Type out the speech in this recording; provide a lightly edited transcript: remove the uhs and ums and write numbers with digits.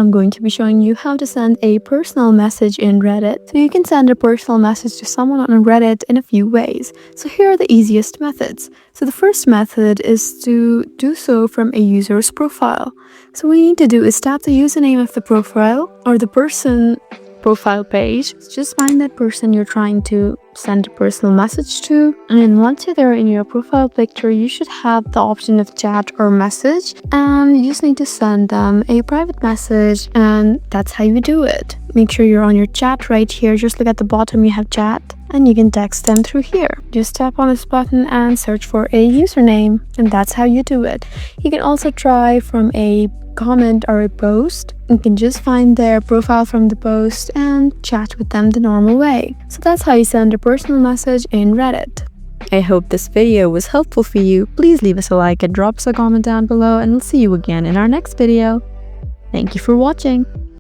I'm going to be showing you how to send a personal message in Reddit. So you can send a personal message to someone on Reddit in a few ways. So here are the easiest methods. So the first method is to do so from a user's profile. So what you need to do is tap the username of the profile or the person profile page. Just find that person you're trying to send a personal message to, and then once you're there in your profile picture, you should have the option of chat or message, and you just need to send them a private message, and that's how you do it. Make sure you're on your chat right here. Just look at the bottom, you have chat, and you can text them through here. Just tap on this button and search for a username, and that's how you do it. You can also try from a comment or a post. You can just find their profile from the post and chat with them the normal way. So that's how you send a personal message in Reddit. I hope this video was helpful for you. Please leave us a like and drop us a comment down below, and we'll see you again in our next video. Thank you for watching.